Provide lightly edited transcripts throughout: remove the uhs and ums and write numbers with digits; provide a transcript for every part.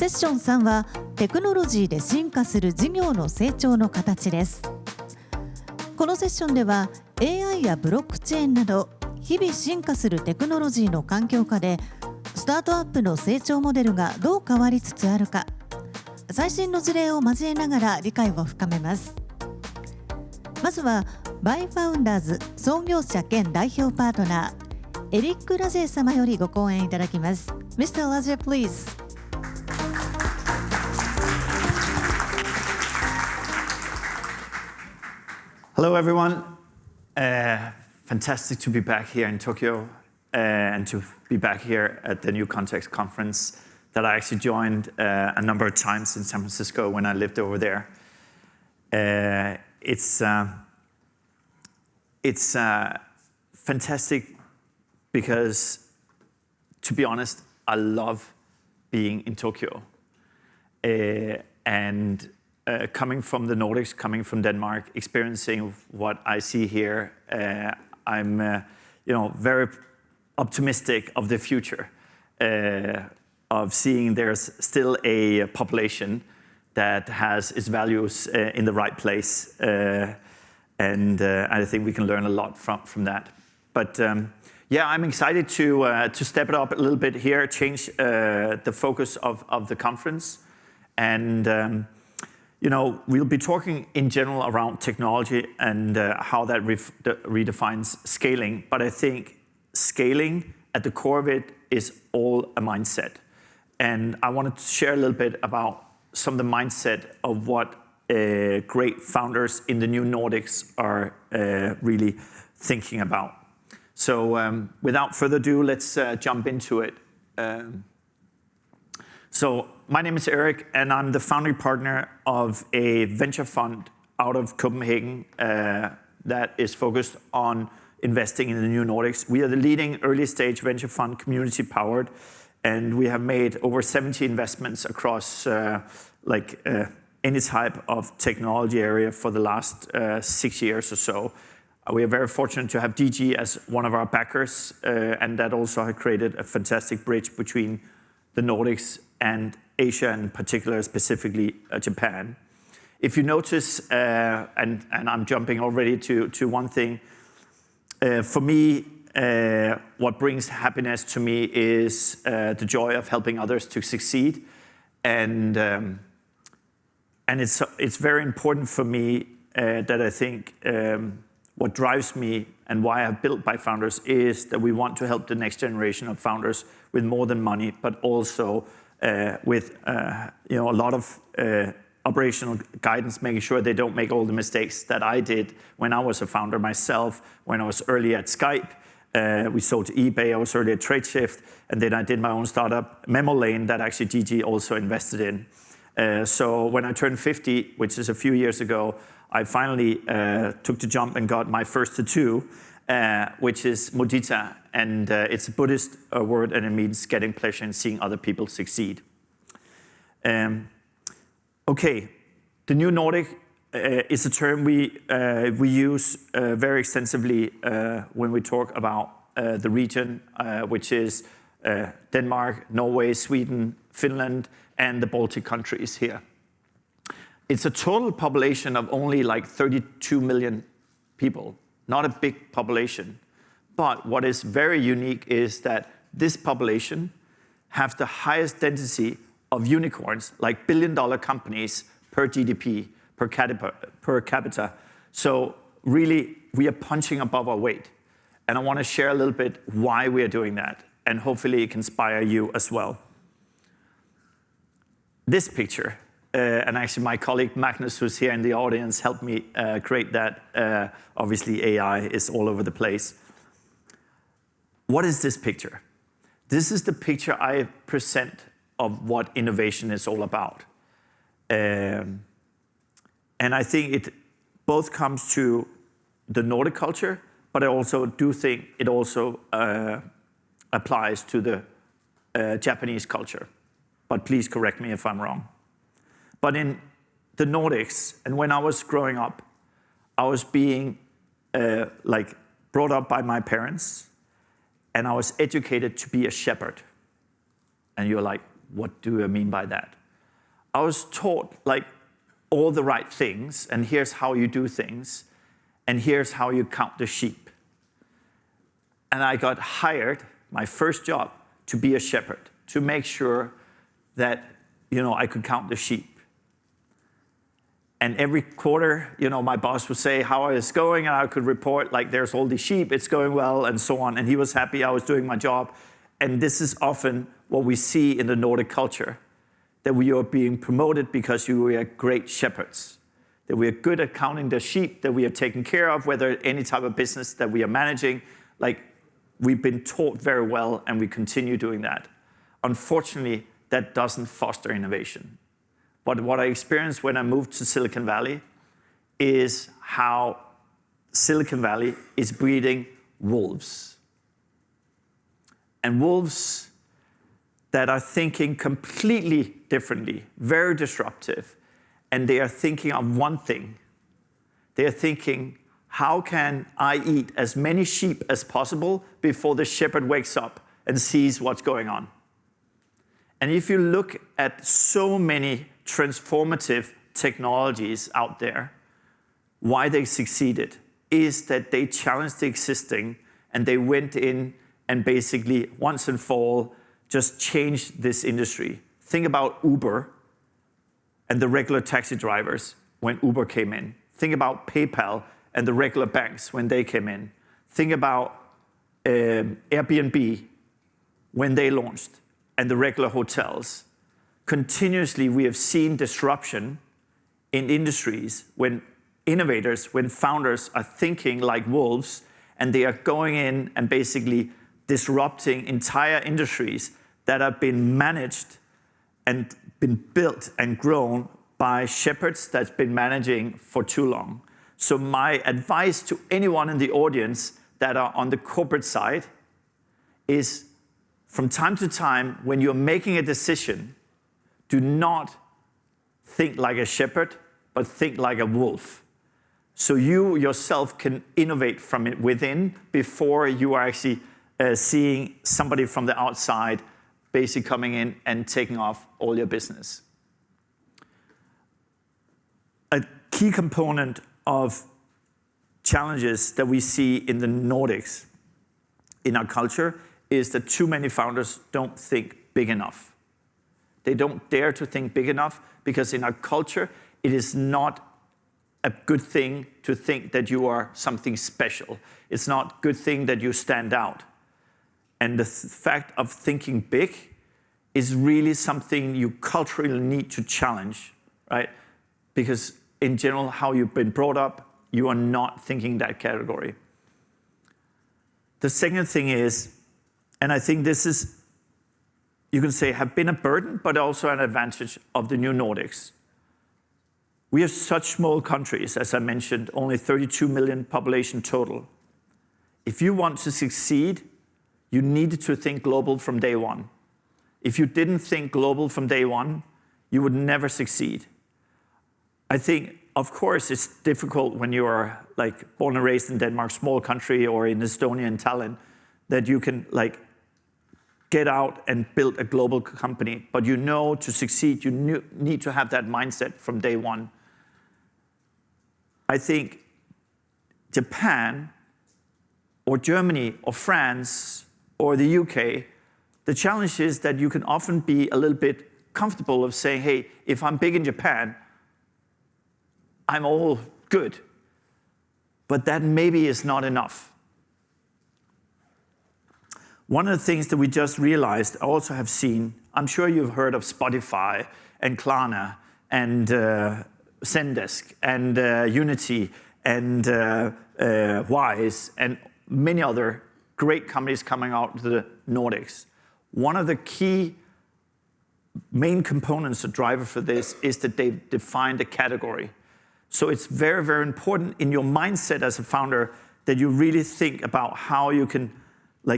セッション3はテクノロジーで進化する事業の成長の形です。このセッションでは AI やブロックチェーンなど日々進化するテクノロジーの環境下でスタートアップの成長モデルがどう変わりつつあるか、最新の事例を交えながら理解を深めます。まずはbyFounders 創業者兼代表パートナーエリック・ラジェ様よりご講演いただきます。 Mr. ラジェ please。 Hello everyone, fantastic to be back here in Tokyo and to be back here at the New Context Conference that I actually joined a number of times in San Francisco when I lived over there. It's fantastic because, to be honest, I love being in Tokyo. Coming from the Nordics, coming from Denmark, experiencing what I see here, I'm very optimistic of the future, of seeing there's still a population that has its values in the right place. I think we can learn a lot from that. But I'm excited to step it up a little bit here, change the focus of the conference. And we'll be talking in general around technology and how that redefines scaling. But I think scaling at the core of it is all a mindset. And I wanted to share a little bit about some of the mindset of what great founders in the new Nordics are really thinking about. So without further ado, let's jump into it. So my name is Eric, and I'm the founding partner of a venture fund out of Copenhagen that is focused on investing in the new Nordics. We are the leading early stage venture fund, community powered, and we have made over 70 investments across any type of technology area for the last 6 years or so. We are very fortunate to have DG as one of our backers, and that also has created a fantastic bridge between the Nordics and Asia, and in particular, specifically Japan. If you notice, and I'm jumping already to one thing, for me, what brings happiness to me is the joy of helping others to succeed. And it's very important for me that I think what drives me and why I built byFounders is that we want to help the next generation of founders with more than money, but also with a lot of operational guidance, making sure they don't make all the mistakes that I did when I was a founder myself, when I was early at Skype. We sold to eBay, I was early at Tradeshift, and then I did my own startup, MemoLane, that actually DG also invested in. So when I turned 50, which is a few years ago, I finally took the jump and got my first tattoo, which is mudita, and it's a Buddhist word, and it means getting pleasure in seeing other people succeed. Okay, the new Nordic is a term we use very extensively when we talk about the region, which is Denmark, Norway, Sweden, Finland, and the Baltic countries here. It's a total population of only like 32 million people, not a big population. But what is very unique is that this population have the highest density of unicorns, like billion-dollar companies per GDP, per capita. So really, we are punching above our weight. And I want to share a little bit why we are doing that, and hopefully it can inspire you as well. This picture, and actually my colleague Magnus, who's here in the audience, helped me create that. Obviously, AI is all over the place. What is this picture? This is the picture I present of what innovation is all about. And I think it both comes to the Nordic culture, but I also do think it also applies to the Japanese culture. But please correct me if I'm wrong. But in the Nordics, and when I was growing up, I was being brought up by my parents, and I was educated to be a shepherd. And you're like, what do I mean by that? I was taught like all the right things, and here's how you do things, and here's how you count the sheep. And I got hired, my first job, to be a shepherd, to make sure that, I could count the sheep. And every quarter, my boss would say how I was going, and I could report, like, there's all these sheep, it's going well, and so on. And he was happy I was doing my job. And this is often what we see in the Nordic culture, that we are being promoted because we are great shepherds, that we are good at counting the sheep, that we are taking care of, whether any type of business that we are managing. Like, we've been taught very well, and we continue doing that. Unfortunately, that doesn't foster innovation. But what I experienced when I moved to Silicon Valley is how Silicon Valley is breeding wolves. And wolves that are thinking completely differently, very disruptive. And they are thinking of one thing. They are thinking, how can I eat as many sheep as possible before the shepherd wakes up and sees what's going on? And if you look at so many transformative technologies out there, why they succeeded is that they challenged the existing, and they went in and basically once and for all just changed this industry. Think about Uber and the regular taxi drivers when Uber came in. Think about PayPal and the regular banks when they came in. Think about Airbnb when they launched, and the regular hotels. Continuously, we have seen disruption in industries when innovators, when founders are thinking like wolves, and they are going in and basically disrupting entire industries that have been managed and been built and grown by shepherds that's been managing for too long. So my advice to anyone in the audience that are on the corporate side is, from time to time, when you're making a decision, do not think like a shepherd, but think like a wolf. So you yourself can innovate from it within before you are actually seeing somebody from the outside basically coming in and taking off all your business. A key component of challenges that we see in the Nordics in our culture is that too many founders don't think big enough. They don't dare to think big enough because in our culture, it is not a good thing to think that you are something special. It's not a good thing that you stand out. And the fact of thinking big is really something you culturally need to challenge, right? Because in general, how you've been brought up, you are not thinking that category. The second thing is, and I think this is, you can say, have been a burden, but also an advantage of the new Nordics. We are such small countries, as I mentioned, only 32 million population total. If you want to succeed, you needed to think global from day one. If you didn't think global from day one, you would never succeed. I think, of course, it's difficult when you are like born and raised in Denmark, small country, or in Estonia and Tallinn, that you can like get out and build a global company. But to succeed, you need to have that mindset from day one. I think Japan or Germany or France or the UK, the challenge is that you can often be a little bit comfortable of saying, hey, if I'm big in Japan, I'm all good. But that maybe is not enough. One of the things that we just realized, I also have seen, I'm sure you've heard of Spotify and Klarna and Zendesk and Unity and Wise and many other great companies coming out of the Nordics. One of the key main components, the driver for this, is that they've defined a category. So it's very, very important in your mindset as a founder that you really think about how you can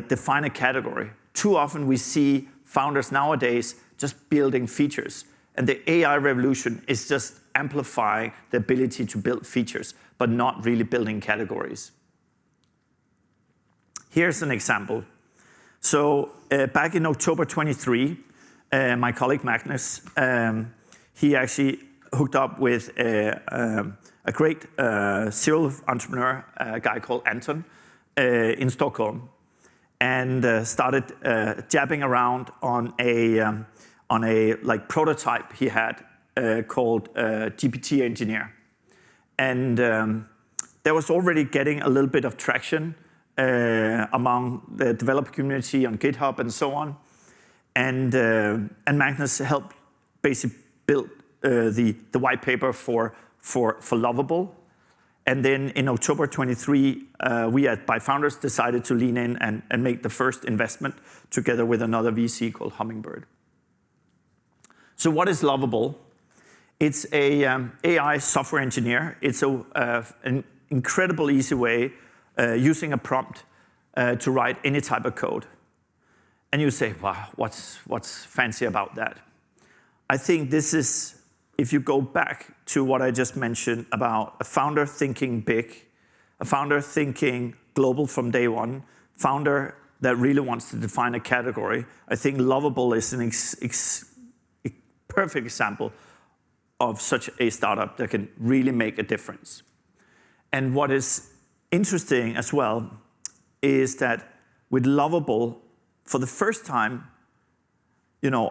define a category. Too often we see founders nowadays just building features. And the AI revolution is just amplifying the ability to build features, but not really building categories. Here's an example. So back in October 23, my colleague Magnus, he actually hooked up with a great serial entrepreneur, a guy called Anton, in Stockholm, and started jabbing around on a like prototype he had called GPT Engineer, and there was already getting a little bit of traction among the developer community on GitHub and so on, and Magnus helped basically build the white paper for Lovable. And then in October 23, we at byFounders decided to lean in and make the first investment together with another VC called Hummingbird. So what is Lovable? It's a AI software engineer. It's an incredible easy way using a prompt to write any type of code. And you say, wow, what's fancy about that? I think this is, if you go back to what I just mentioned about a founder thinking big, a founder thinking global from day one, founder that really wants to define a category, I think Lovable is a perfect example of such a startup that can really make a difference. And what is interesting as well is that with Lovable, for the first time,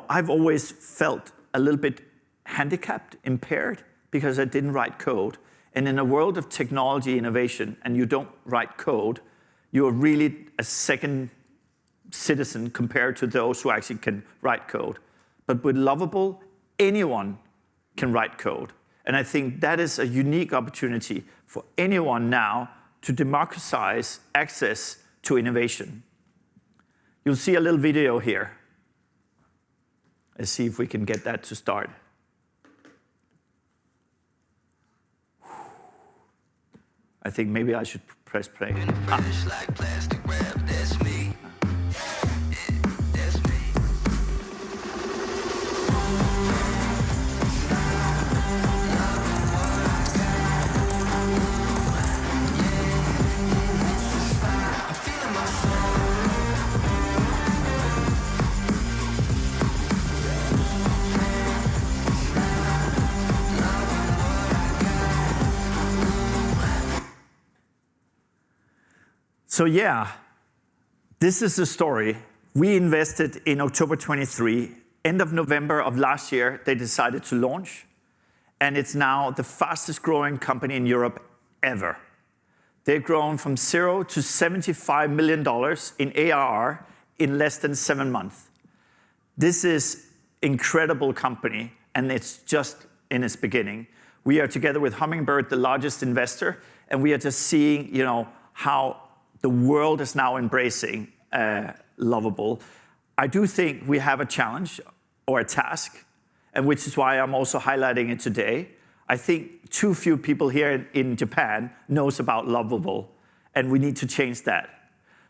I've always felt a little bit handicapped, impaired, because I didn't write code. And in a world of technology innovation, and you don't write code, you're really a second citizen compared to those who actually can write code. But with Lovable, anyone can write code. And I think that is a unique opportunity for anyone now to democratize access to innovation. You'll see a little video here. Let's see if we can get that to start. I think maybe I should press play. So yeah, this is the story. We invested in October 23. End of November of last year, they decided to launch. And it's now the fastest growing company in Europe ever. They've grown from 0 to $75 million in ARR in less than 7 months. This is incredible company, and it's just in its beginning. We are together with Hummingbird, the largest investor, and we are just seeing, how the world is now embracing Lovable. I do think we have a challenge or a task, and which is why I'm also highlighting it today. I think too few people here in Japan knows about Lovable, and we need to change that.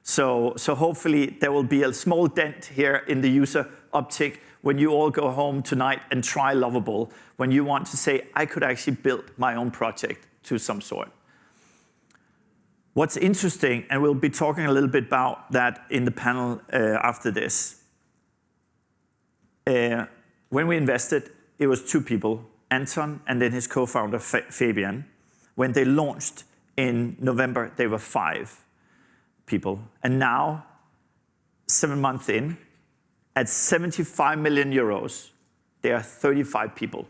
So hopefully there will be a small dent here in the user uptick when you all go home tonight and try Lovable, when you want to say, I could actually build my own project to some sort. What's interesting, and we'll be talking a little bit about that in the panel after this. When we invested, it was 2 people, Anton and then his co-founder Fabian. When they launched in November, they were 5 people. And now, 7 months in, at 75 million euros, they are 35 people.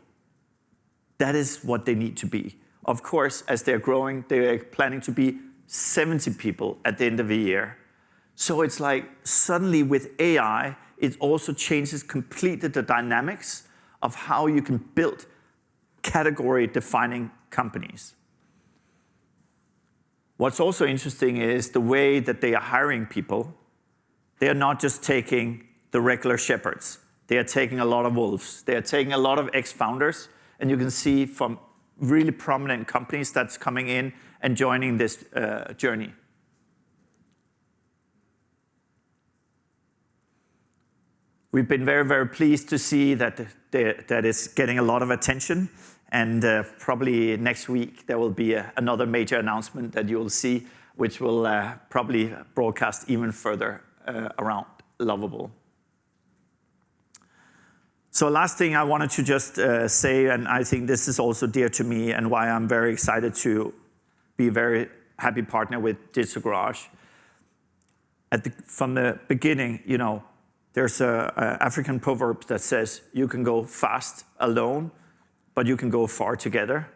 That is what they need to be. Of course, as they're growing, they're planning to be 70 people at the end of the year. So it's like suddenly with AI, it also changes completely the dynamics of how you can build category-defining companies. What's also interesting is the way that they are hiring people. They are not just taking the regular shepherds. They are taking a lot of wolves. They are taking a lot of ex-founders, and you can see from really prominent companies that's coming in and joining this journey. We've been very, very pleased to see that it's getting a lot of attention, and probably next week there will be another major announcement that you will see, which will probably broadcast even further around Lovable. So last thing I wanted to just say, and I think this is also dear to me and why I'm very excited to be a very happy partner with Digital Garage. From the beginning, there's an African proverb that says you can go fast alone, but you can go far together.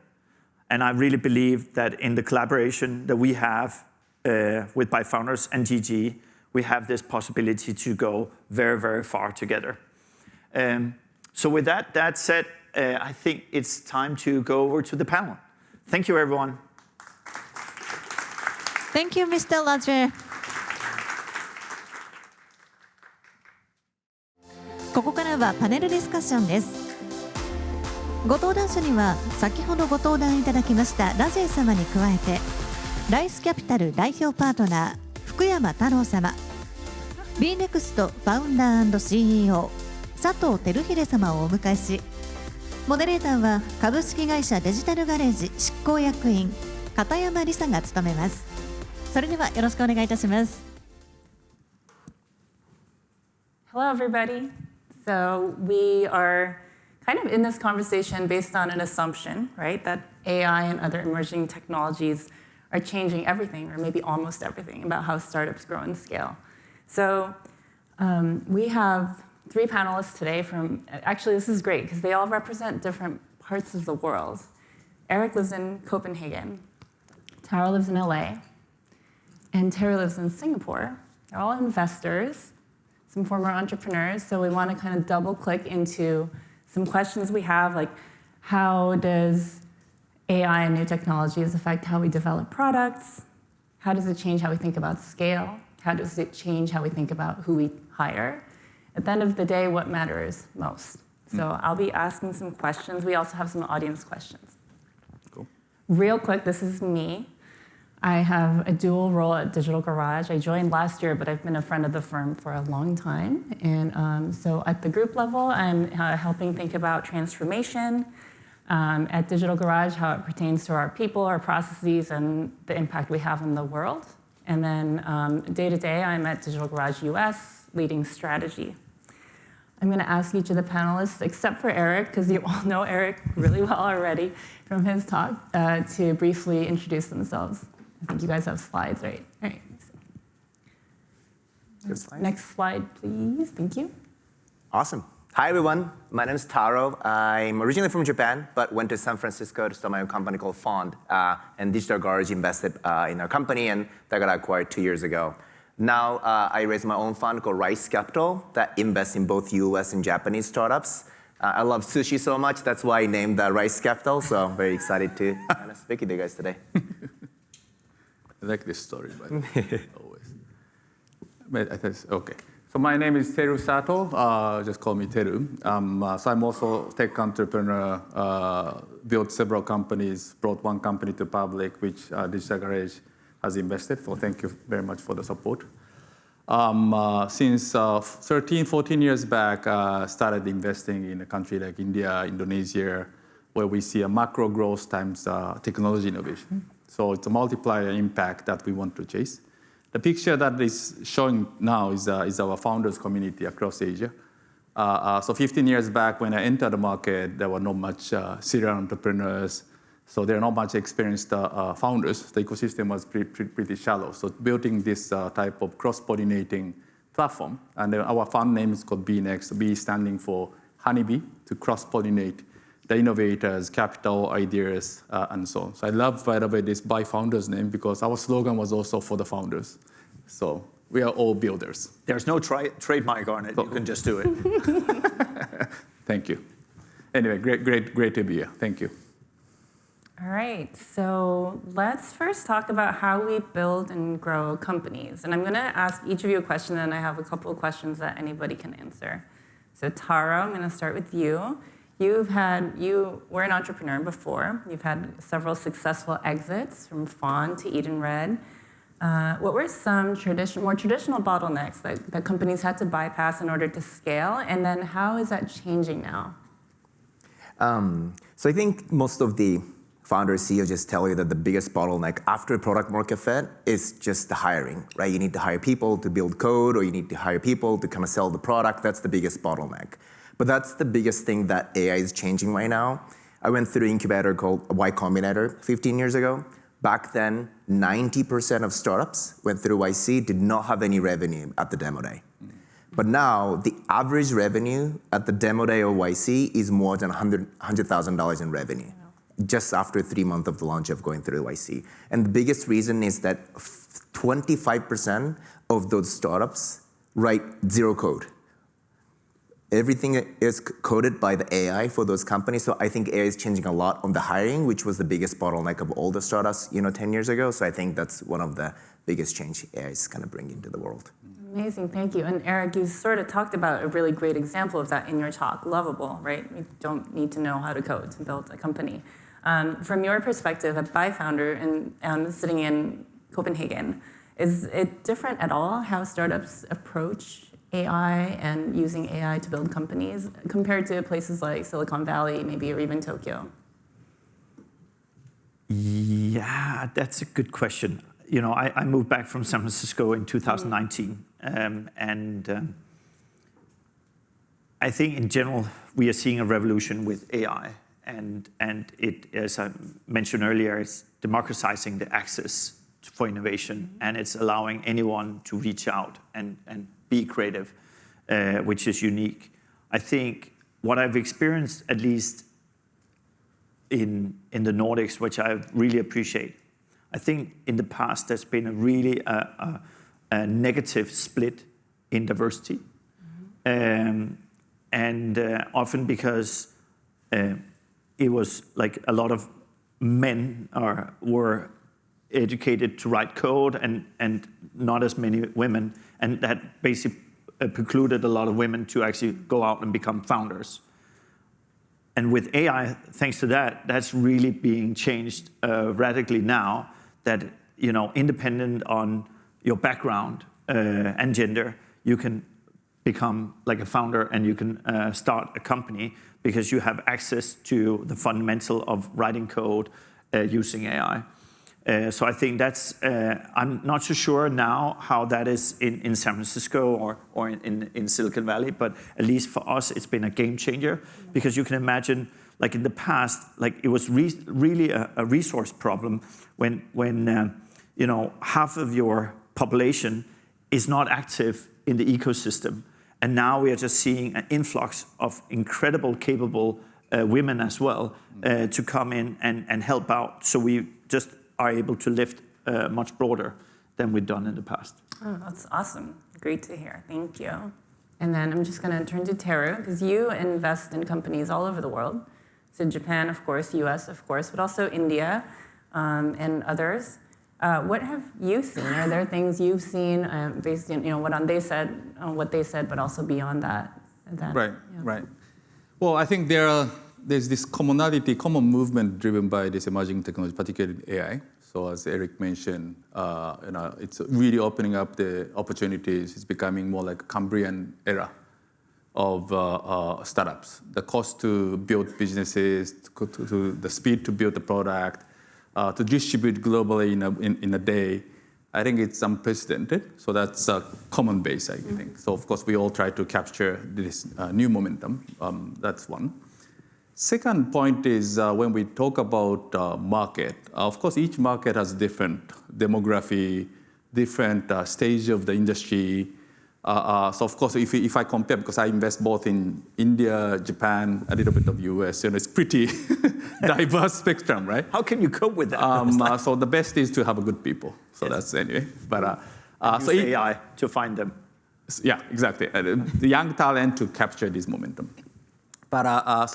And I really believe that in the collaboration that we have with byFounders and GG, we have this possibility to go very, very far together. So with that said, I think it's time to go over to the panel. Thank you, everyone. Thank you, Mr. Roger. ここからはパネルディスカッションです。ご登壇者には先ほどご登壇いただきましたラジェイ様に加えて、ライスキャピタル代表パートナー福山太郎様、BEENEXT ファウンダー&CEO佐藤輝秀様をお迎えし、モデレーターは株式会社デジタルガレージ執行役員片山理沙が務めます。それではよろしくお願いいたします。Hello, everybody. So we are kind of in this conversation based on an assumption, right, that AI and other emerging technologies are changing everything, or maybe almost everything, about how startups grow and scale. So we have 3 panelists today from, actually this is great because they all represent different parts of the world. Eric lives in Copenhagen, Taro lives in LA, and Terry lives in Singapore. They're all investors, some former entrepreneurs, so we want to kind of double click into some questions we have, like how does AI and new technologies affect how we develop products? How does it change how we think about scale? How does it change how we think about who we hire? At the end of the day, what matters most? So I'll be asking some questions. We also have some audience questions. Cool. Real quick, this is me. I have a dual role at Digital Garage. I joined last year, but I've been a friend of the firm for a long time. And so at the group level, I'm helping think about transformation at Digital Garage, how it pertains to our people, our processes, and the impact we have in the world. And then day to day, I'm at Digital Garage US, leading strategy. I'm going to ask each of the panelists, except for Eric, because you all know Eric really well already from his talk, to briefly introduce themselves. I think you guys have slides, right? All right. Next slide, please. Thank you. Awesome. Hi, everyone. My name is Taro. I'm originally from Japan, but went to San Francisco to start my own company called Fond. And Digital Garage invested in our company, and that got acquired 2 years ago. Now I raised my own fund called Rice Capital that invests in both US and Japanese startups. I love sushi so much, that's why I named Rice Capital, so I'm very excited to kind of speak with you guys today. I like this story, but always. Okay. So my name is Teruhide Sato. Just call me Teru. So I'm also a tech entrepreneur. Built several companies. Brought one company to public, which Digital Garage has invested. So thank you very much for the support. Since 13, 14 years back, started investing in a country like India, Indonesia, where we see a macro growth times technology innovation. So it's a multiplier impact that we want to chase. The picture that is showing now is our founders community across Asia. So 15 years back, when I entered the market, there were not much serial entrepreneurs. So there are not much experienced founders. The ecosystem was pretty shallow. So building this type of cross-pollinating platform, and our fund name is called BEENEXT, B standing for honeybee, to cross-pollinate the innovators, capital, ideas, and so on. So I love, by the way, this byFounders name because our slogan was also for the founders. So we are all builders. There's no trademark on it. You can just do it. Thank you. Anyway, great to be here. Thank you. All right, so let's first talk about how we build and grow companies. And I'm going to ask each of you a question, and I have a couple of questions that anybody can answer. So Taro, I'm going to start with you. You were an entrepreneur before. You've had several successful exits from Fond to Edenred. What were some more traditional bottlenecks that companies had to bypass in order to scale? And then how is that changing now? So I think most of the founders, CEOs just tell you that the biggest bottleneck after product market fit is just the hiring, right? You need to hire people to build code, or you need to hire people to kind of sell the product. That's the biggest bottleneck. But that's the biggest thing that AI is changing right now. I went through an incubator called Y Combinator 15 years ago. Back then, 90% of startups went through YC, did not have any revenue at the demo day. But now, the average revenue at the demo day of YC is more than $100,000 in revenue, just after 3 months of the launch of going through YC. And the biggest reason is that 25% of those startups write zero code. Everything is coded by the AI for those companies. So I think AI is changing a lot on the hiring, which was the biggest bottleneck of all the startups 10 years ago. So I think that's one of the biggest change AI is kind of bringing to the world. Amazing, thank you. And Eric, you sort of talked about a really great example of that in your talk, Lovable, right? You don't need to know how to code to build a company. From your perspective at ByFounder and sitting in Copenhagen, is it different at all how startups approach AI and using AI to build companies compared to places like Silicon Valley, maybe, or even Tokyo? Yeah, that's a good question. I moved back from San Francisco in 2019, I think in general we are seeing a revolution with AI, and it, as I mentioned earlier, it's democratizing the access for innovation, and it's allowing anyone to reach out and be creative, which is unique. I think what I've experienced, at least in the Nordics, which I really appreciate, I think in the past there's been a negative split in diversity, often because it was like a lot of men were educated to write code and not as many women, and that basically precluded a lot of women to actually go out and become founders. And with AI, thanks to that, that's really being changed radically now, that independent on your background and gender, you can become like a founder and you can start a company because you have access to the fundamental of writing code using AI. So I think that's, I'm not so sure now how that is in San Francisco or in Silicon Valley, but at least for us, it's been a game changer, because you can imagine, like in the past, like it was really a resource problem when half of your population is not active in the ecosystem. And now we are just seeing an influx of incredible, capable women as well to come in and help out. So we just are able to lift much broader than we've done in the past. Oh, that's awesome. Great to hear. Thank you. And then I'm just going to turn to Teru, because you invest in companies all over the world. So Japan, of course, US, of course, but also India and others. What have you seen? Are there things you've seen based on what they said, but also beyond that? Right. Well, I think there's this common movement driven by this emerging technology, particularly AI. So as Eric mentioned, it's really opening up the opportunities. It's becoming more like a Cambrian era of startups. The cost to build businesses, to the speed to build the product, to distribute globally in a day, I think it's unprecedented. So that's a common base, I think. So of course, we all try to capture this new momentum. That's one. Second point is when we talk about market, of course, each market has different demography, different stage of the industry. So of course, if I compare, because I invest both in India, Japan, a little bit of US, it's pretty diverse spectrum, right? How can you cope with that? So the best is to have a good people. So that's anyway. But use AI to find them. Yeah, exactly. The young talent to capture this momentum. But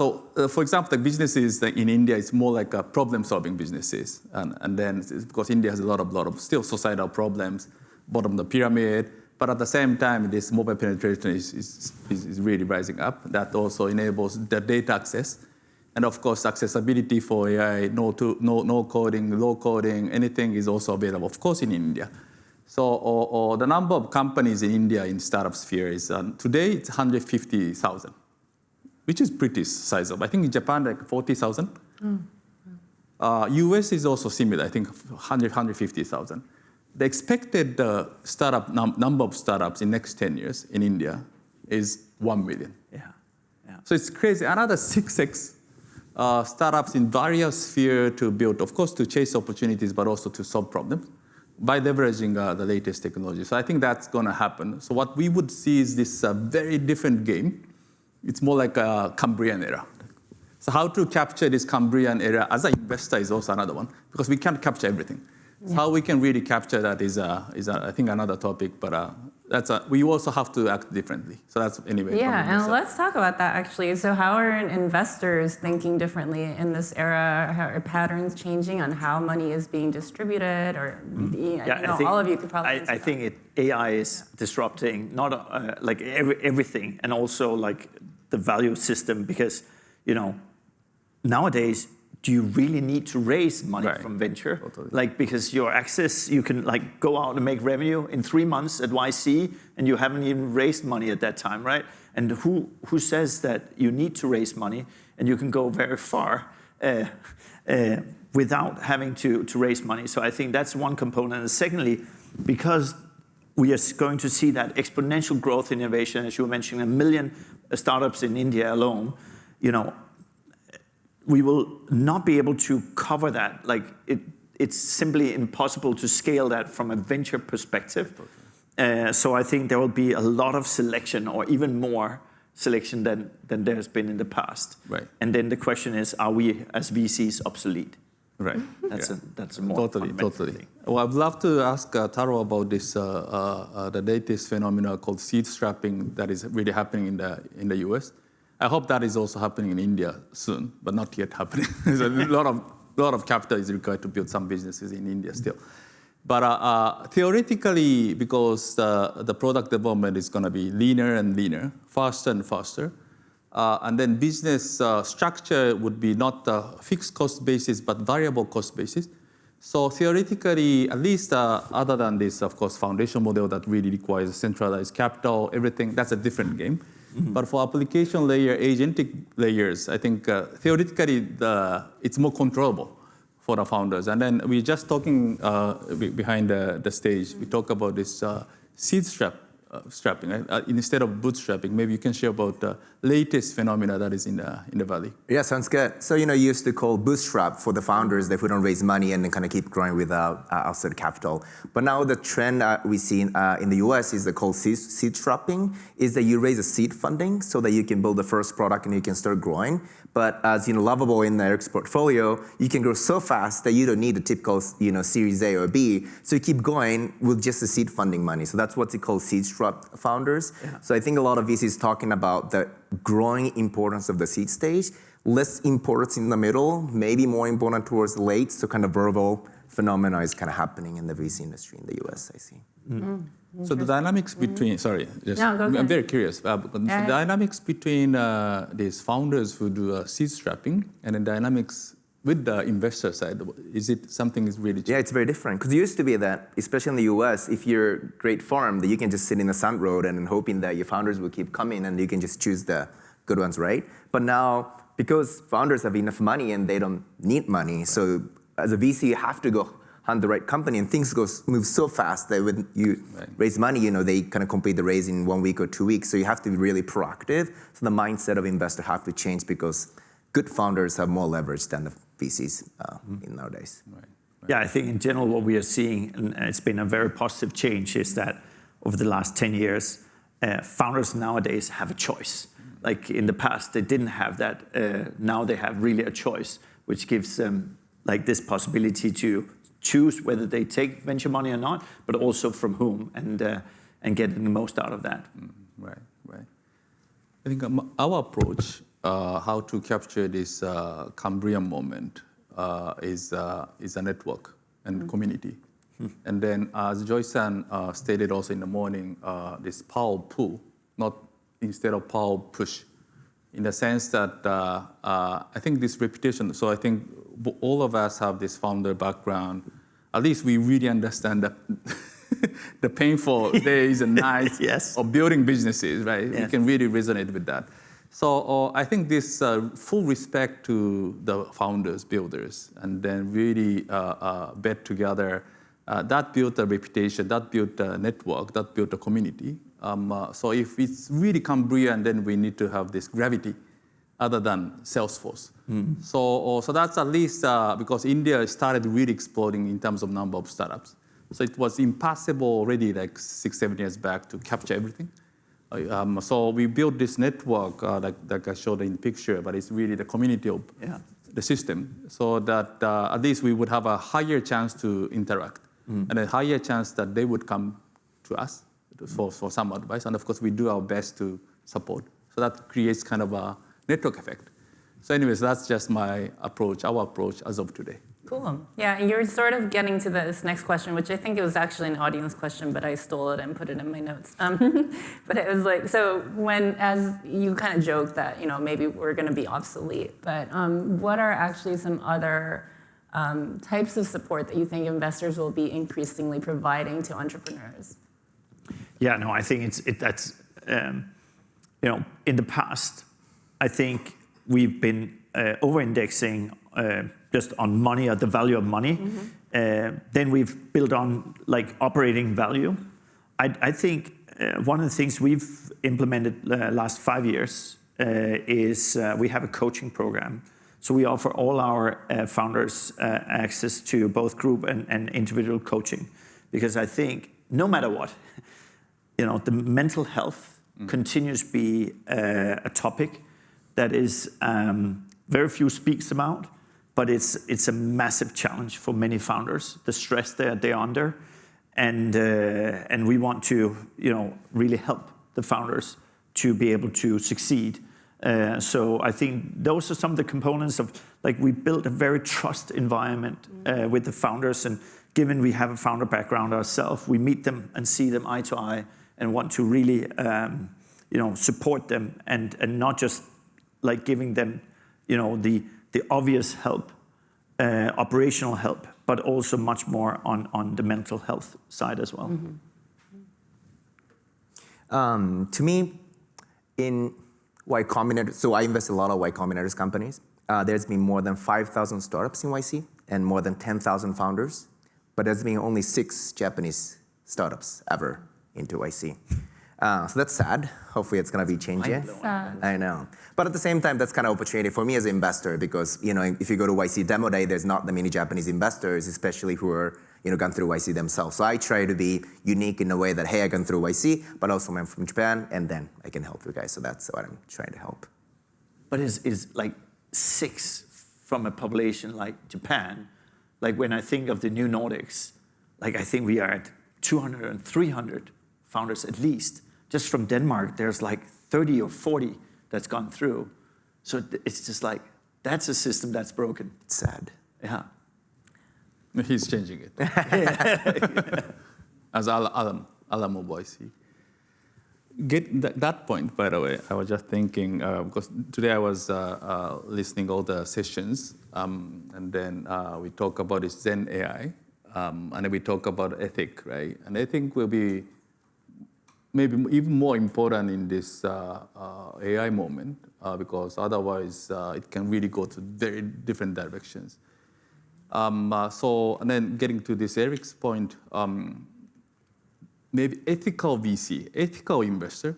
for example, the businesses in India is more like a problem-solving businesses, and then because India has a lot of still societal problems, bottom of the pyramid. But at the same time, this mobile penetration is really rising up. That also enables the data access, and of course, accessibility for AI. No coding, low coding, anything is also available, of course, in India. So the number of companies in India in startup sphere is today it's 150,000. Which is pretty sizable. I think in Japan, like 40,000. US is also similar, I think 150,000. The expected number of startups in next 10 years in India is 1 million. Yeah. So it's crazy. Another 6x startups in various spheres to build, of course, to chase opportunities, but also to solve problems by leveraging the latest technology. So I think that's going to happen. So what we would see is this very different game. It's more like a Cambrian era. So how to capture this Cambrian era as an investor is also another one, because we can't capture everything. So how we can really capture that is I think, another topic, but we also have to act differently. So that's anyway. Yeah, and let's talk about that actually. So how are investors thinking differently in this era? How are patterns changing on how money is being distributed? Or all of you could probably I think AI is disrupting not like everything, and also like the value system, because nowadays, do you really need to raise money from venture? Totally. Like, because your access, you can like go out and make revenue in 3 months at YC, and you haven't even raised money at that time, right? And who says that you need to raise money and you can go very far without having to raise money? So I think that's one component. And secondly, because we are going to see that exponential growth in innovation, as you were mentioning, 1 million startups in India alone, we will not be able to cover that. Like it's simply impossible to scale that from a venture perspective. So I think there will be a lot of selection, or even more selection than there's been in the past. Right. And then the question is, are we as VCs obsolete? Right. That's a more totally. thing. Well, I'd love to ask Taro about this the latest phenomenon called seed strapping that is really happening in the US. I hope that is also happening in India soon, but not yet happening. There's a lot of capital is required to build some businesses in India still. But theoretically, because the product development is going to be leaner and leaner, faster and faster, and then business structure would be not a fixed cost basis, but variable cost basis. So theoretically, at least other than this, of course, foundation model that really requires centralized capital, everything, that's a different game. Mm-hmm. But for application layer, agentic layers, I think theoretically it's more controllable for the founders. And then we're just talking behind the stage. We talk about this seed strapping, right? Instead of bootstrapping. Maybe you can share about the latest phenomena that is in the valley. Yeah, sounds good. So you used to call bootstrap for the founders that who don't raise money and then kind of keep growing without outside capital. But now the trend we see in the US is called seed strapping, is that you raise a seed funding so that you can build the first product and you can start growing. But as Lovable in Eric's portfolio, you can grow so fast that you don't need the typical Series A or B. So you keep going with just the seed funding money. So that's what's called seed strap founders. Yeah. So I think a lot of VCs talking about the growing importance of the seed stage, less importance in the middle, maybe more important towards the late. So kind of verbal phenomena is kind of happening in the VC industry in the US, I see. Mm. So the dynamics between, I'm very curious. The dynamics between these founders who do seed strapping and the dynamics with the investor side, is it something is really changing? Yeah, it's very different. Because it used to be that, especially in the US, if you're a great firm, that you can just sit in the sun road and hoping that your founders will keep coming and you can just choose the good ones, right? But now, because founders have enough money and they don't need money, so as a VC, you have to go hunt the right company, and things move so fast that when you raise money, they kind of complete the raise in 1 week or 2 weeks. So you have to be really proactive. So the mindset of investor have to change, because good founders have more leverage than the VCs in nowadays. Right. Yeah, I think in general what we are seeing, and it's been a very positive change, is that over the last 10 years, founders nowadays have a choice. Like in the past, they didn't have that. Now they have really a choice, which gives them like this possibility to choose whether they take venture money or not, but also from whom, and get the most out of that. Right. I think our approach, how to capture this Cambrian moment, is a network and community. And then, as Joy-san stated also in the morning, this power pull, not instead of power push, in the sense that I think this reputation. So I think all of us have this founder background. At least we really understand the painful days and nights of building businesses, right? Yeah. We can really resonate with that. So I think this full respect to the founders, builders, and then really bet together, that built a reputation, that built a network, that built a community. So if it's really Cambrian, then we need to have this gravity other than Salesforce. So that's at least because India started really exploding in terms of number of startups. So it was impossible already like 6-7 years back to capture everything. So we built this network like I showed in the picture, but it's really the community of the system, so that at least we would have a higher chance to interact and a higher chance that they would come to us for some advice. And of course, we do our best to support. So that creates kind of a network effect. So anyways, that's just my approach, our approach as of today. Cool. Yeah, and you're sort of getting to this next question, which I think it was actually an audience question, but I stole it and put it in my notes. But it was like, so as you kind of joked that, maybe we're going to be obsolete, but what are actually some other types of support that you think investors will be increasingly providing to entrepreneurs? Yeah, no, I think that's in the past, I think we've been over-indexing just on money, or the value of money. Then we've built on like operating value. I think one of the things we've implemented last 5 years is we have a coaching program. So we offer all our founders access to both group and individual coaching, because I think no matter what, the mental health continues to be a topic that is very few speaks about, but it's a massive challenge for many founders, the stress they're under, and we want to really help the founders to be able to succeed. So I think those are some of the components of, like, we built a very trust environment with the founders, and given we have a founder background ourselves, we meet them and see them eye to eye and want to really support them and not just like giving them the obvious help, operational help, but also much more on the mental health side as well. To me, in Y Combinator, so I invest in a lot of Y Combinator's companies. There's been more than 5,000 startups in YC and more than 10,000 founders, but there's been only 6 Japanese startups ever into YC. So that's sad. Hopefully it's going to be changing. I know. But at the same time, that's kind of opportunity for me as an investor, because if you go to YC Demo Day, there's not that many Japanese investors, especially who are gone through YC themselves. So I try to be unique in a way that, hey, I gone through YC, but also I'm from Japan, and then I can help you guys. So that's what I'm trying to help. But is like 6 from a population like Japan, like when I think of the new Nordics, like I think we are at 200 and 300 founders at least. Just from Denmark, there's like 30 or 40 that's gone through. So it's just like, that's a system that's broken. It's sad. Yeah. He's changing it. As Alamo boys. Get that point, by the way, I was just thinking, because today I was listening all the sessions, and then we talk about this Zen AI, and then we talk about ethic, right? And I think will be maybe even more important in this AI moment, because otherwise it can really go to very different directions. So, and then getting to this Eric's point, maybe ethical VC, ethical investor,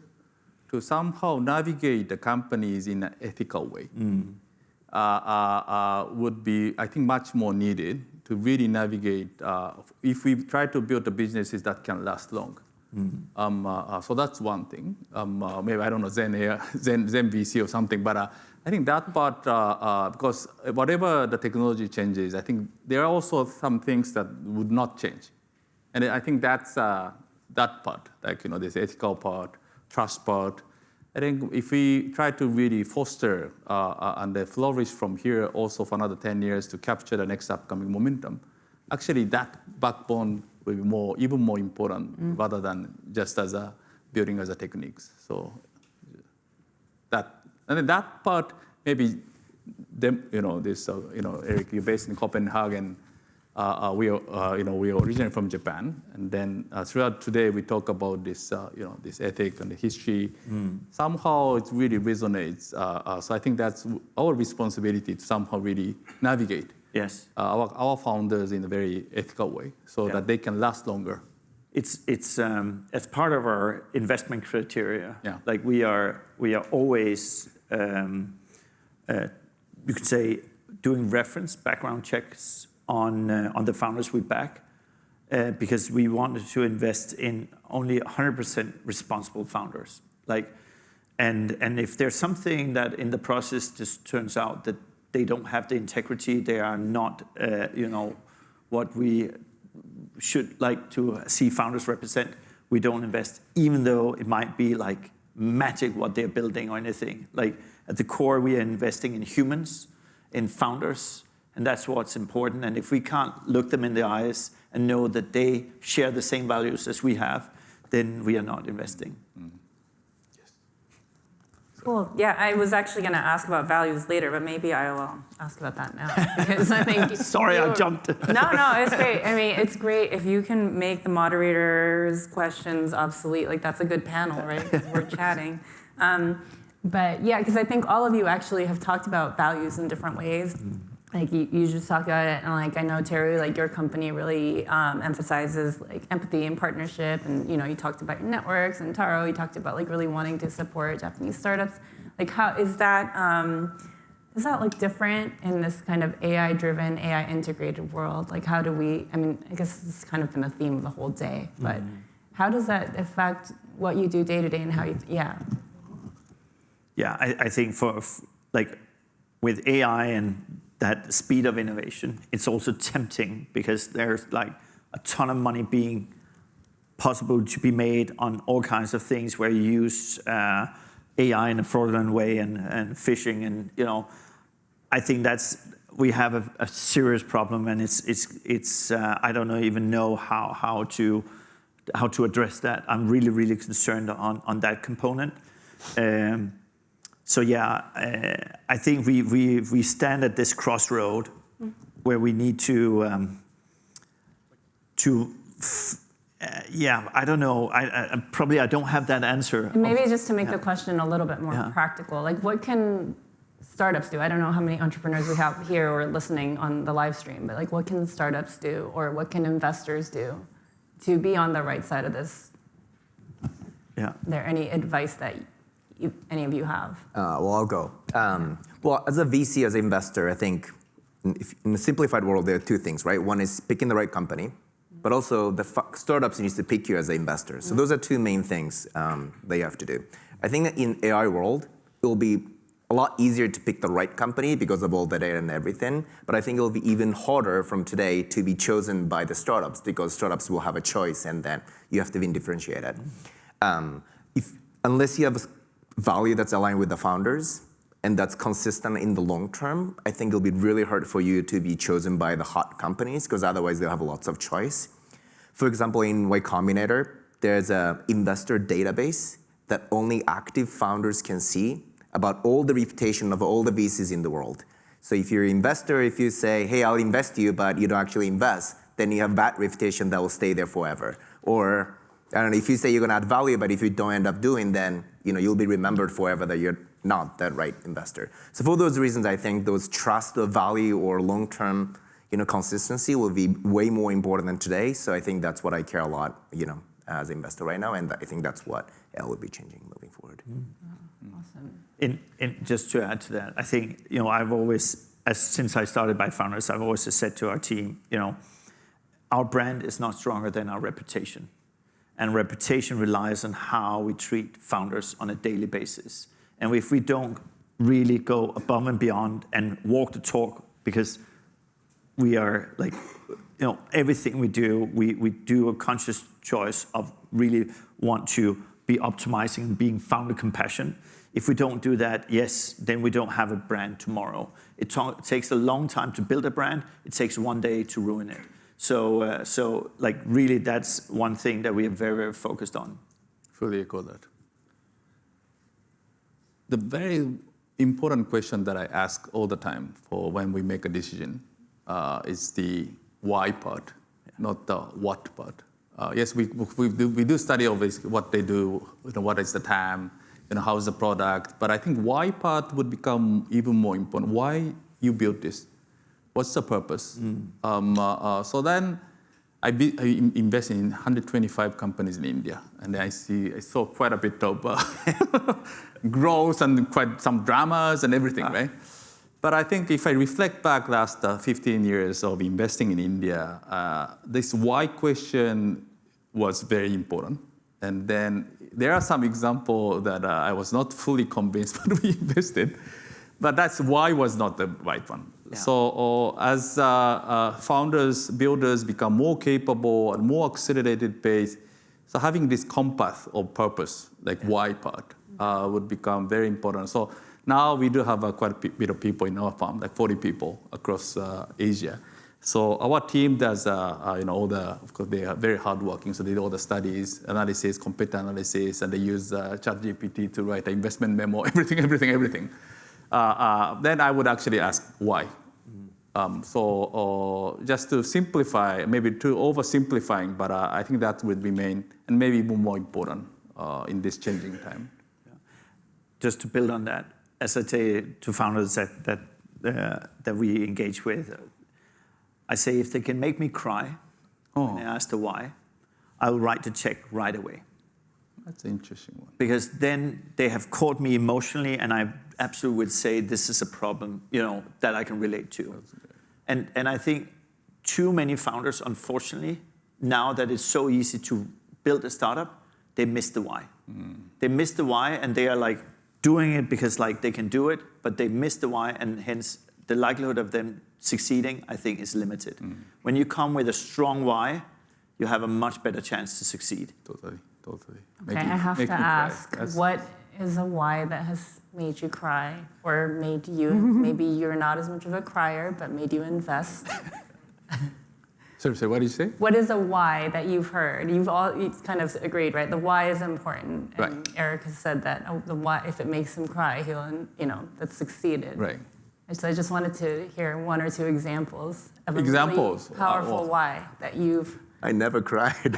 to somehow navigate the companies in an ethical way would be, I think, much more needed to really navigate if we try to build the businesses that can last long. So that's one thing. Maybe, I don't know, Zen VC or something, but I think that part, because whatever the technology changes, I think there are also some things that would not change. And I think that's that part, like, this ethical part, trust part. I think if we try to really foster and flourish from here also for another 10 years to capture the next upcoming momentum, actually that backbone will be even more important rather than just as a building as a techniques. So that part, maybe them, Eric, you're based in Copenhagen. We are originally from Japan, and then throughout today we talk about this, this ethic and the history. Somehow it really resonates. So I think that's our responsibility to somehow really navigate. Yes. Our founders in a very ethical way, so that they can last longer. It's as part of our investment criteria. Yeah. Like we are always you could say, doing reference background checks on the founders we back, because we wanted to invest in only 100% responsible founders. And if there's something that in the process just turns out that they don't have the integrity, they are not, what we should like to see founders represent, we don't invest, even though it might be like magic what they're building or anything. Like at the core, we are investing in humans, in founders, and that's what's important. And if we can't look them in the eyes and know that they share the same values as we have, then we are not investing. Cool. Yeah, I was actually going to ask about values later, but maybe I will ask about that now. Because I think Sorry, I jumped. No, it's great. I mean, it's great if you can make the moderator's questions obsolete. Like, that's a good panel, right? Because we're chatting. But yeah, because I think all of you actually have talked about values in different ways. Like you just talked about it, and like I know Teru, like your company really emphasizes like empathy and partnership, and you talked about your networks, and Taro, you talked about like really wanting to support Japanese startups. Like how is that like different in this kind of AI-driven, AI-integrated world? Like how do we? I mean, I guess this has kind of been the theme of the whole day, but how does that affect what you do day to day and how you? Yeah. Yeah, I think for like with AI and that speed of innovation, it's also tempting because there's like a ton of money being possible to be made on all kinds of things where you use AI in a fraudulent way and phishing, and I think we have a serious problem, and it's I don't even know how to address that. I'm really concerned on that component. So yeah, I think we stand at this crossroad where we need to I don't know. I don't have that answer. Maybe just to make the question a little bit more practical, like what can startups do? I don't know how many entrepreneurs we have here or listening on the live stream, but like what can startups do, or what can investors do to be on the right side of this? Yeah. Is there any advice that any of you have? Well, I'll go. Well, as a VC, as an investor, I think in a simplified world, there are two things, right? One is picking the right company, but also the startups needs to pick you as an investor. So those are two main things that you have to do. I think that in AI world, it will be a lot easier to pick the right company because of all the data and everything. But I think it will be even harder from today to be chosen by the startups, because startups will have a choice, and then you have to be differentiated. Unless you have value that's aligned with the founders and that's consistent in the long term, I think it'll be really hard for you to be chosen by the hot companies, because otherwise they'll have lots of choice. For example, in Y Combinator, there's an investor database that only active founders can see about all the reputation of all the VCs in the world. So if you're an investor, if you say, hey, I'll invest you, but you don't actually invest, then you have bad reputation that will stay there forever. Or I don't know, if you say you're going to add value, but if you don't end up doing, then you'll be remembered forever that you're not that right investor. So for those reasons, I think those trust or value or long-term consistency will be way more important than today. So I think that's what I care a lot, as an investor right now, and I think that's what will be changing moving forward. Awesome. And just to add to that, I think I've always, since I started byFounders, I've always said to our team, our brand is not stronger than our reputation. And reputation relies on how we treat founders on a daily basis. And if we don't really go above and beyond and walk the talk, because we are like, everything we do, we do a conscious choice of really want to be optimizing and being founder compassion. If we don't do that, yes, then we don't have a brand tomorrow. It takes a long time to build a brand. It takes one day to ruin it. So like really, that's one thing that we are very focused on. Fully echo that. The very important question that I ask all the time for when we make a decision is the why part, not the what part. Yes, we do study obviously what they do, what is the time, how is the product, but I think why part would become even more important. Why you built this? What's the purpose? So then I invest in 125 companies in India, and I saw quite a bit of growth and quite some dramas and everything, right? But I think if I reflect back last 15 years of investing in India, this why question was very important. And then there are some examples that I was not fully convinced, but we invested. But that's why was not the right one. Yeah. So as founders, builders become more capable and more accelerated pace, so having this compass of purpose, like why part, would become very important. So now we do have quite a bit of people in our firm, like 40 people across Asia. So our team does, of course, they are very hardworking. So they do all the studies, analysis, competitor analysis, and they use ChatGPT to write an investment memo, everything. Then I would actually ask why. So just to simplify, maybe too oversimplifying, but I think that would be main and maybe even more important in this changing time. Yeah. Just to build on that, as I say to founders that we engage with, I say if they can make me cry when they ask the why, I will write the check right away. That's an interesting one. Because then they have caught me emotionally, and I absolutely would say this is a problem, that I can relate to. And I think too many founders, unfortunately, now that it's so easy to build a startup, they miss the why. They miss the why, and they are like doing it because like they can do it, but they miss the why, and hence the likelihood of them succeeding, I think, is limited. When you come with a strong why, you have a much better chance to succeed. Totally. Okay, I have to ask, what is a why that has made you cry, or made you, maybe you're not as much of a crier, but made you invest? Sorry, what did you say? What is a why that you've heard? You've kind of agreed, right? The why is important. And Right. Eric has said that the why, if it makes him cry, he'll, that's succeeded. Right. So I just wanted to hear one or two examples of a Examples? really powerful why that you've... I never cried.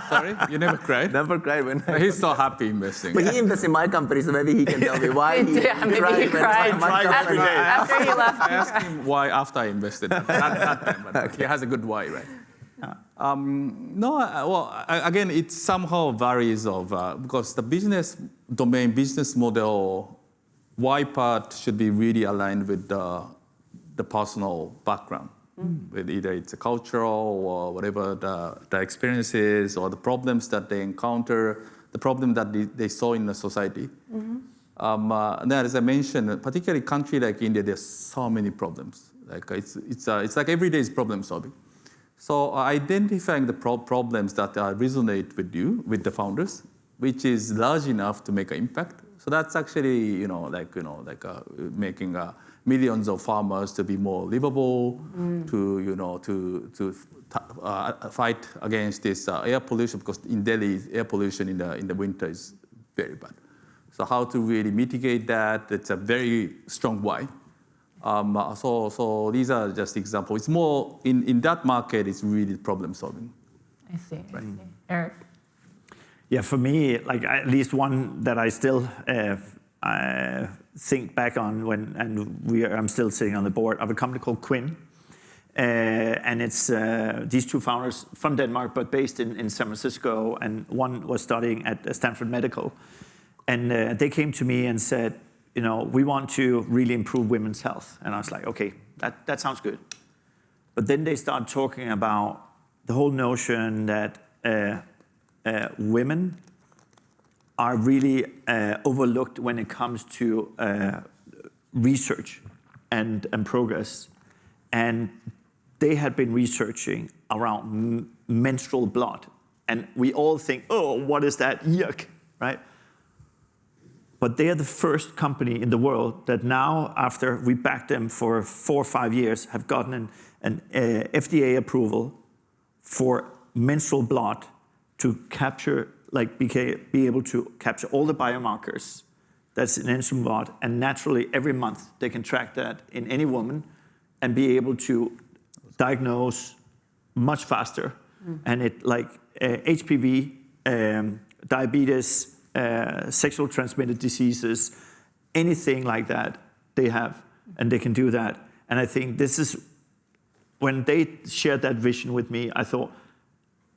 Sorry? You never cried? Never cried when He's so happy investing. But he invests in my company, so maybe he can tell me why he cried. He cried after he left. I asked him why after I invested. Not that time, but he has a good why, right? Again, it somehow varies because the business domain, business model, why part should be really aligned with the personal background. With either it's a cultural or whatever the experiences or the problems that they encounter, the problem that they saw in the society. And then, as I mentioned, particularly a country like India, there's so many problems. Like it's like every day is problem solving. So identifying the problems that resonate with you, with the founders, which is large enough to make an impact. So that's actually making millions of farmers to be more livable, to fight against this air pollution, because in Delhi, air pollution in the winter is very bad. So how to really mitigate that? It's a very strong why. So these are just examples. It's more in that market. It's really problem solving. I see. Eric. Yeah, for me, like at least one that I still think back on I'm still sitting on the board of a company called Quinn, and it's these two founders from Denmark but based in San Francisco, and one was studying at Stanford Medical, and they came to me and said, we want to really improve women's health, and I was like, okay, that sounds good, but then they start talking about the whole notion that women are really overlooked when it comes to research and progress. And they had been researching around menstrual blood. And we all think, oh, what is that? Yuck, right? But they are the first company in the world that now, after we backed them for 4 or 5 years, have gotten an FDA approval for menstrual blood to capture, be able to capture all the biomarkers that's in menstrual blood, and naturally every month they can track that in any woman and be able to diagnose much faster. And it HPV, diabetes, sexual transmitted diseases, anything like that they have, and they can do that. And I think this is when they shared that vision with me, I thought,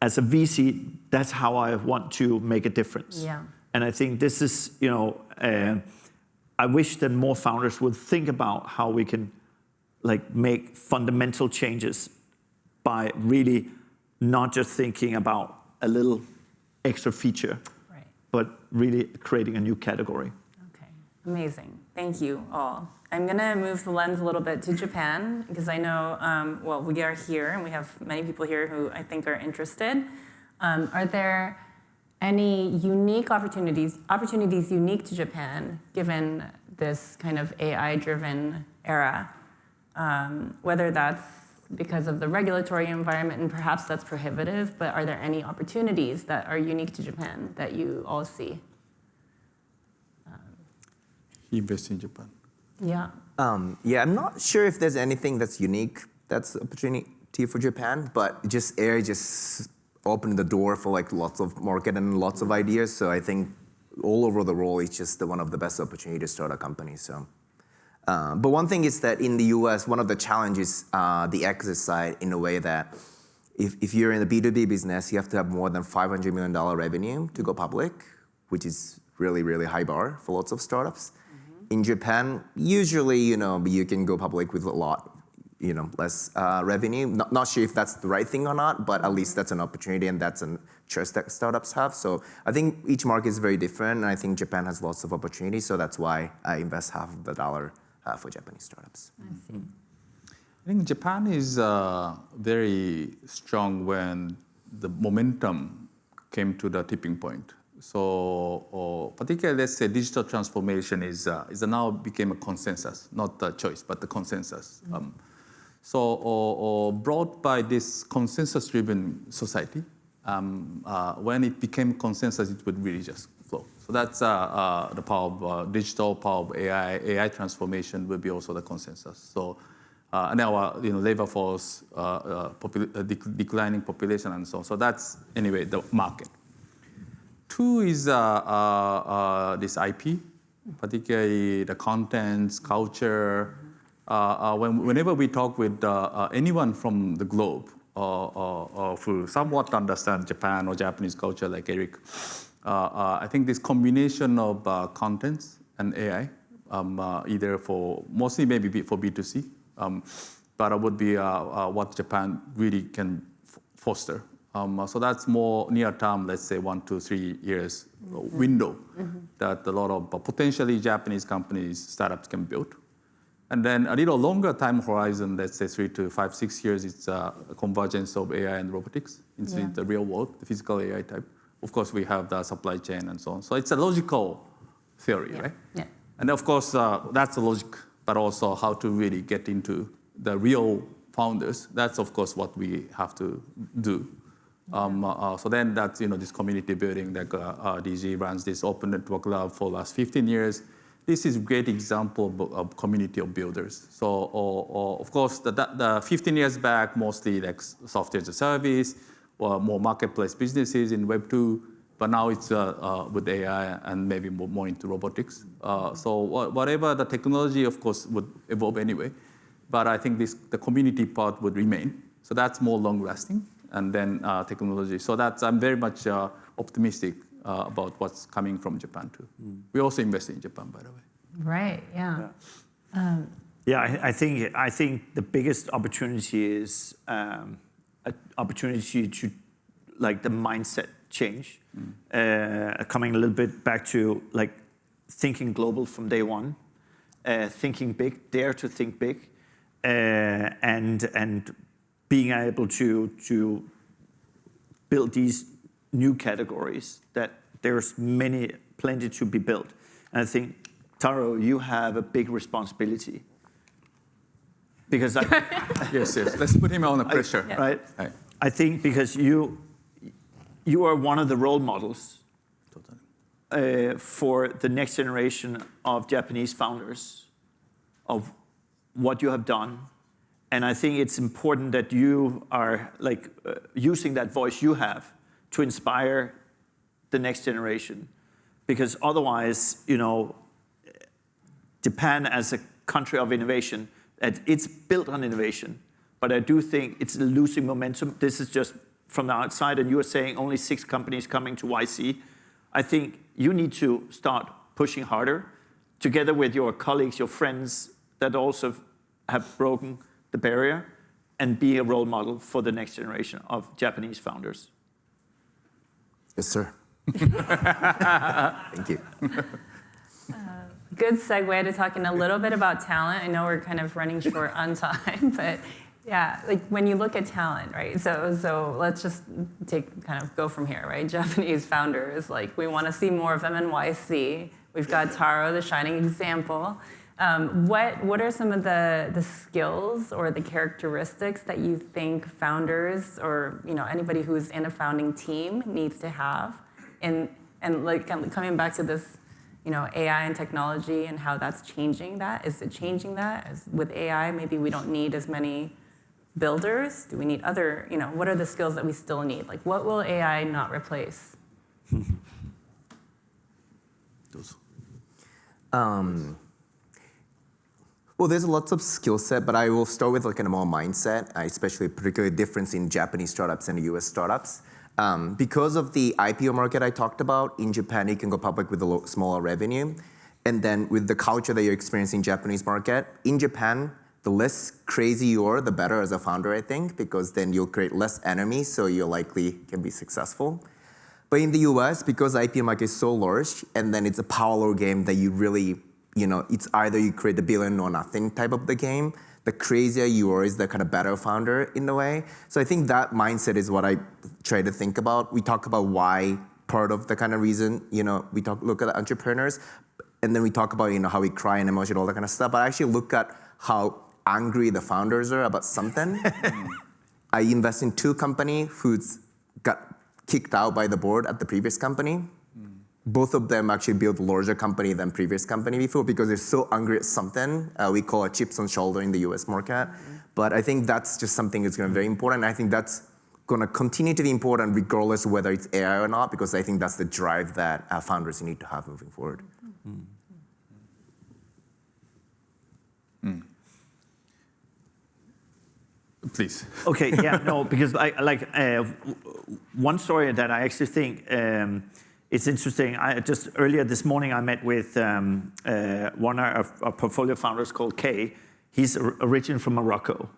as a VC, that's how I want to make a difference. Yeah. And I think this is, I wish that more founders would think about how we can make fundamental changes by really not just thinking about a little extra feature, Right. but really creating a new category. Okay, amazing. Thank you all. I'm going to move the lens a little bit to Japan because I know, we are here and we have many people here who I think are interested. Are there any unique opportunities unique to Japan given this kind of AI-driven era? Whether that's because of the regulatory environment and perhaps that's prohibitive, but are there any opportunities that are unique to Japan that you all see? Invest in Japan. Yeah. I'm not sure if there's anything that's unique that's opportunity for Japan, but just AI just opened the door for lots of market and lots of ideas. So I think all over the world, it's just one of the best opportunities to start a company. So, but one thing is that in the US, one of the challenges, the exit side, in a way that if you're in the B2B business, you have to have more than $500 million revenue to go public, which is really, really high bar for lots of startups. In Japan, usually, you can go public with a lot, less revenue. Not sure if that's the right thing or not, but at least that's an opportunity and that's a choice that startups have. So I think each market is very different, and I think Japan has lots of opportunities. So that's why I invest half of the dollar for Japanese startups. I see. I think Japan is very strong when the momentum came to the tipping point. So particularly, let's say digital transformation is now became a consensus, not a choice, but the consensus. So brought by this consensus-driven society, when it became consensus, it would really just flow. So that's the power of digital, power of AI. AI transformation will be also the consensus. So and our labor force, declining population, and so on. So that's anyway the market. Two is this IP, particularly the contents, culture. Whenever we talk with anyone from the globe who somewhat understand Japan or Japanese culture, like Eric, I think this combination of contents and AI, either for mostly maybe for B2C, but it would be what Japan really can foster. So that's more near term, let's say 1 to 3 years window that a lot of potentially Japanese companies, startups can build. And then a little longer time horizon, let's say 3 to 5, 6 years, it's a convergence of AI and robotics into the real world, the physical AI type. Of course, we have the supply chain and so on. So it's a logical theory, right? Yeah. And of course, that's the logic, but also how to really get into the real founders. That's, of course, what we have to do. So then that's, this community building, like DG runs this open network lab for the last 15 years. This is a great example of community of builders. So, of course, the 15 years back, mostly like software as a service, or more marketplace businesses in Web 2, but now it's with AI and maybe more into robotics. So whatever the technology, of course, would evolve anyway. But I think the community part would remain. So that's more long-lasting. And then technology. So I'm very much optimistic about what's coming from Japan too. We also invest in Japan, by the way. Right. Yeah. I think the biggest opportunity is an opportunity to the mindset change. Coming a little bit back to thinking global from day one, thinking big, dare to think big, and being able to build these new categories that there's plenty to be built. And I think, Taro, you have a big responsibility. Because Yes. Let's put him on the pressure. Right? I think because you are one of the role models for the next generation of Japanese founders of what you have done. And I think it's important that you are using that voice you have to inspire the next generation. Because otherwise, Japan as a country of innovation, it's built on innovation. But I do think it's losing momentum. This is just from the outside, and you are saying only 6 companies coming to YC. I think you need to start pushing harder together with your colleagues, your friends that also have broken the barrier, and be a role model for the next generation of Japanese founders. Yes, sir. Thank you. Good segue to talking a little bit about talent. I know we're kind of running short on time, but yeah, like when you look at talent, right? So let's just go from here, right? Japanese founders, like we want to see more of them in YC. We've got Taro, the shining example. What are some of the skills or the characteristics that you think founders or anybody who's in a founding team needs to have? And like coming back to this, AI and technology and how that's changing that. Is it changing that? With AI, maybe we don't need as many builders. Do we need other, what are the skills that we still need? Like what will AI not replace? Well, there's lots of skill set, but I will start with like a more mindset, especially particularly difference in Japanese startups and US startups. Because of the IPO market I talked about, in Japan you can go public with a smaller revenue. And then with the culture that you're experiencing in Japanese market, in Japan, the less crazy you are, the better as a founder, I think, because then you'll create less enemies, so you likely can be successful. But in the US, because the IPO market is so large, and then it's a power game that you really, it's either you create the billion or nothing type of the game. The crazier you are is the kind of better founder in a way. So I think that mindset is what I try to think about. We talk about why part of the kind of reason, we look at the entrepreneurs, and then we talk about, how we cry and emotion, all that kind of stuff. But I actually look at how angry the founders are about something. I invest in 2 companies who's got kicked out by the board at the previous company. Both of them actually built a larger company than previous company before because they're so angry at something. We call it chips on shoulder in the US market. But I think that's just something that's going to be very important. I think that's going to continue to be important regardless of whether it's AI or not, because I think that's the drive that founders need to have moving forward. Please. Okay, yeah, no, because one story that I actually think it's interesting. Just earlier this morning, I met with one of our portfolio founders called Kay. He's originally from Morocco.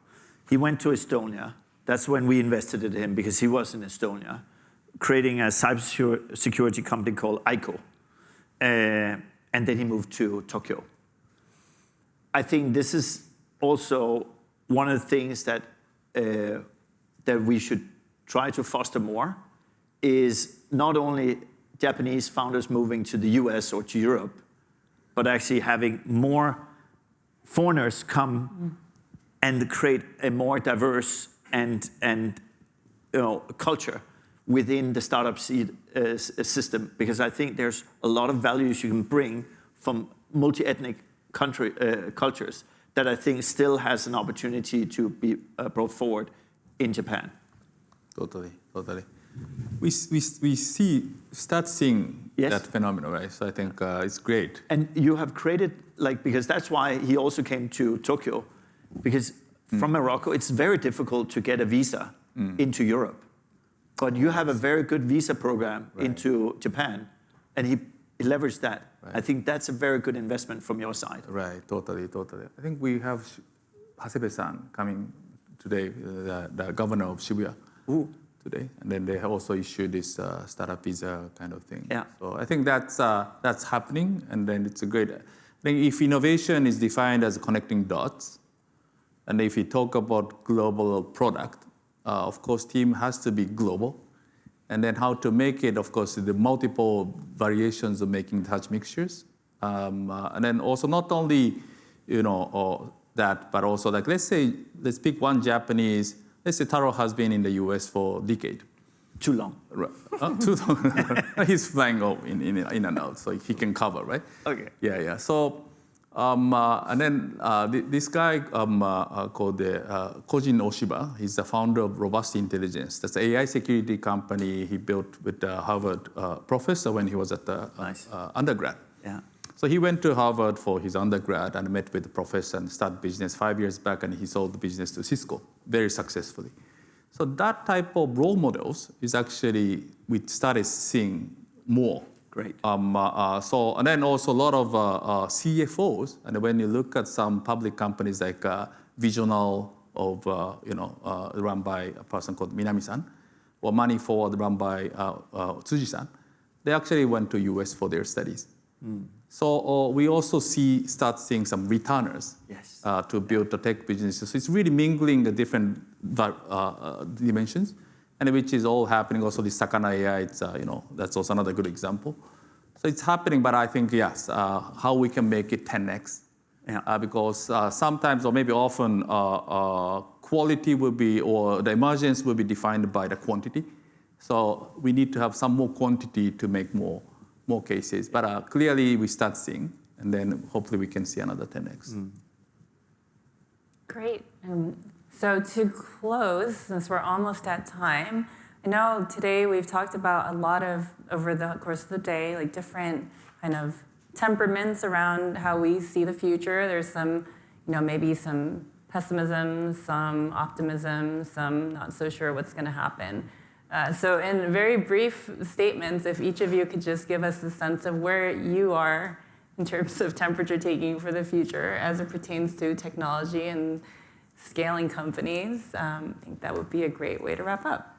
He went to Estonia. That's when we invested in him because he was in Estonia, creating a cybersecurity company called Aiko. And then he moved to Tokyo. I think this is also one of the things that we should try to foster more is not only Japanese founders moving to the US or to Europe, but actually having more foreigners come and create a more diverse and culture within the startup seed system. Because I think there's a lot of values you can bring from multi-ethnic cultures that I think still has an opportunity to be brought forward in Japan. Totally. We start seeing that phenomenon, right? So I think it's great. And you have created, because that's why he also came to Tokyo, because from Morocco, it's very difficult to get a visa into Europe. But you have a very good visa program into Japan, and he leveraged that. Right. I think that's a very good investment from your side. Right, totally. I think we have Hasebe-san coming today, the governor of Shibuya. Today, and then they have also issued this startup visa kind of thing. Yeah. So I think that's happening, and then it's a great. I think if innovation is defined as connecting dots, and if we talk about global product, of course, team has to be global, and then how to make it, of course, the multiple variations of making such mixtures, and then also not only that, but also let's pick one Japanese. Let's say Taro has been in the US for a decade. Too long. Too long. He's flying in and out, so he can cover, right? Okay. Yeah. So, and then this guy called Kojin Oshiba, he's the founder of Robust Intelligence. That's an AI security company he built with the Harvard professor when he was at the undergrad. Yeah. So he went to Harvard for his undergrad and met with the professor and started business 5 years back, and he sold the business to Cisco very successfully. So that type of role models is actually, we started seeing more. Great. And then also a lot of CFOs, and when you look at some public companies like Visional run by a person called Minami-san, or Money Forward run by Tsuji-san, they actually went to US for their studies. So we also start seeing some returners to build the tech businesses. So it's really mingling the different dimensions, and which is all happening. Also, the Sakana AI, it's, that's also another good example. So it's happening, but I think, yes, how we can make it 10x. Because sometimes, or maybe often, quality will be, or the emergence will be defined by the quantity. So we need to have some more quantity to make more cases. But clearly, we start seeing, and then hopefully we can see another 10x. Great. So to close, since we're almost at time, I know today we've talked about a lot of, over the course of the day, like different kind of temperaments around how we see the future. There's some, maybe some pessimism, some optimism, some not so sure what's going to happen. So in very brief statements, if each of you could just give us a sense of where you are in terms of temperature taking for the future as it pertains to technology and scaling companies, I think that would be a great way to wrap up.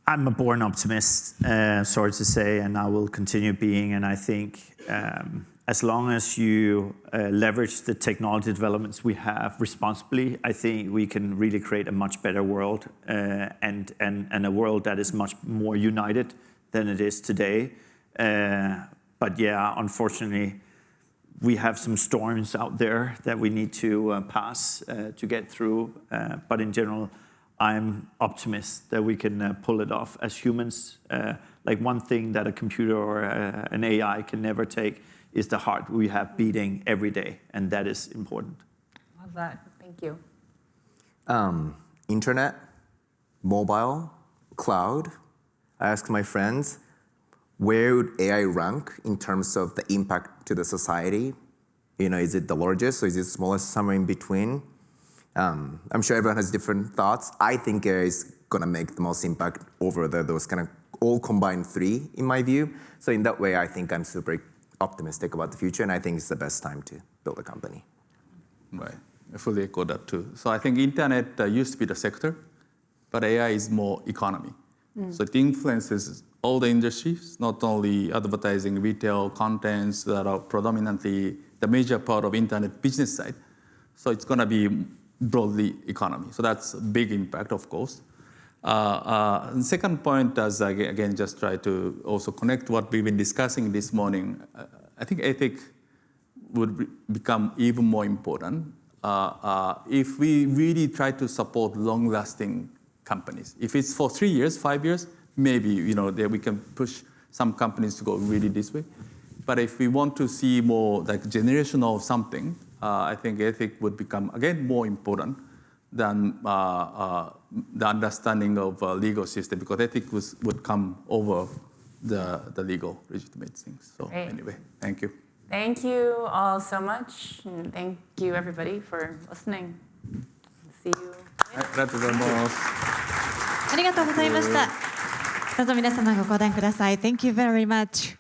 I'm a born optimist, sorry to say, and I will continue being. And I think as long as you leverage the technology developments we have responsibly, I think we can really create a much better world and a world that is much more united than it is today. But yeah, unfortunately, we have some storms out there that we need to pass to get through. But in general, I'm optimist that we can pull it off as humans. Like one thing that a computer or an AI can never take is the heart we have beating every day, and that is important. Love that. Thank you. Internet, mobile, cloud. I asked my friends, where would AI rank in terms of the impact to the society? Is it the largest or is it the smallest, somewhere in between? I'm sure everyone has different thoughts. I think AI is going to make the most impact over those kind of all combined three, in my view. So in that way, I think I'm super optimistic about the future, and I think it's the best time to build a company. Right. I fully echo that too. So I think internet used to be the sector, but AI is more economy. So it influences all the industries, not only advertising, retail, contents that are predominantly the major part of internet business side. So it's going to be broadly economy. So that's a big impact, of course. And second point, as again, just try to also connect what we've been discussing this morning, I think ethics would become even more important if we really try to support long-lasting companies. If it's for 3 years, 5 years, maybe we can push some companies to go really this way. But if we want to see more like generational something, I think ethics would become again more important than the understanding of legal system, because ethics would come over the legal legitimate things. So anyway, thank you. Thank you all so much, and thank you everybody for listening. See you later. ありがとうございます。ありがとうございました。どうぞ皆様ご講談ください。Thank you very much.